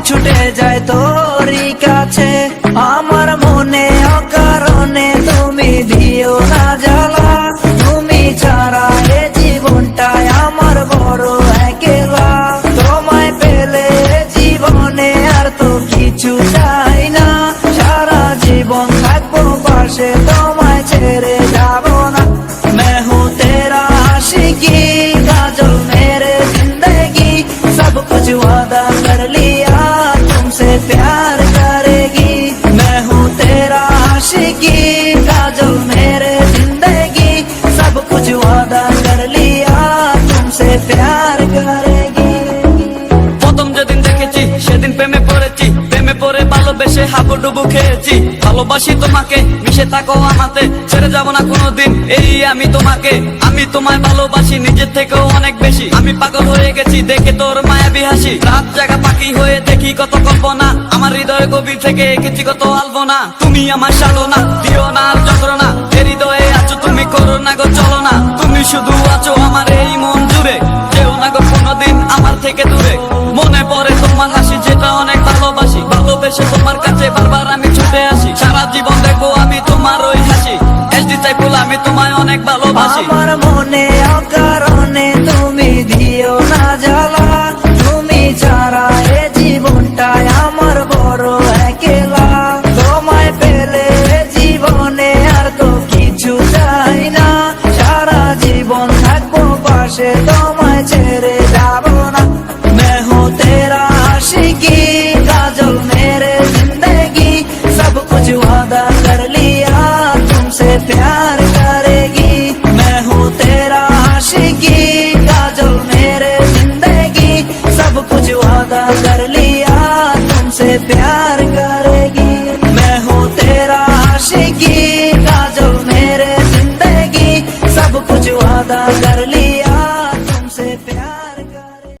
ছুটে যায় তোরই কাছে। আমার মনে অকারণে তুমি দিও না জ্বালা, তুমি ছাড়া এ জীবনটাই আমার বড় একলা। তোমায় পেলে জীবনে আর তো কিছু চাই না, সারা জীবন থাকবো পাশে, তোমায় ছেড়ে যাব না। मैं हूँ तेरा आशिकी काजल मेरे जिंदगी, सब कुछ वादा कर लिया तुमसे प्यार करेगी। मैं हूँ तेरा आशिकी काजल मेरे जिंदगी, सब कुछ वादा कर लिया तुमसे प्यार करेगी। প্রথম যেদিন দেখেছি সেদিন প্রেমে পড়েছি, প্রেমে পড়ে ভালোবেসে হাবুডুবু খেয়েছি। ভালোবাসি তোমাকে, মিশে থাকো আমাতে, ছেড়ে যাব না কোনোদিন এই আমি তোমাকে। আমি তোমায় ভালোবাসি নিজের থেকেও অনেক বেশি, আমি পাগল হয়ে গেছি দেখে তোর মায়াবী হাসি। রাত জাগা পাখি হয়ে দেখি কত কল্পনা, আমার হৃদয় গভীর থেকে এঁকেছি কত আলপনা। তুমি আমার সালনা, দিও না আর যন্ত্রণা, এ হৃদয়ে আছো তুমি, করো না গো চলো না। তুমি শুধু আছো আমার এই মন জুড়ে, যেও না গো কোনোদিন আমার থেকে দূরে। মনে পড়ে তোমার হাসি যেটা অনেক ভালোবাসি, ভালোবেসে তোমার কাছে বারবার আমি ছুটে আসি। সারা জীবন দেখবো আমি তোমার ওই হাসি, এসডি সাইফুল আমি তোমায় অনেক ভালোবাসি। আমার মনে অকারণে তুমি দিও না জ্বালা, তুমি ছাড়া এ জীবনটাই আমার বড় একলা। তোমায় পেলে জীবনে আর তো কিছু চাই না, সারা জীবন থাকবো পাশে, তোমায় ছেড়ে যাব না। मैं हूँ तेरा आशिकी काजल मेरे जिंदगी, सब कुछ वादा कर लिया तुमसे प्यार करेगी। मैं हूँ तेरा आशिकी काजल मेरे जिंदगी, सब कुछ वादा कर लिया तुमसे प्यार करेगी। मैं हूँ तेरा आशिकी काजल मेरे जिंदगी, सब कुछ वादा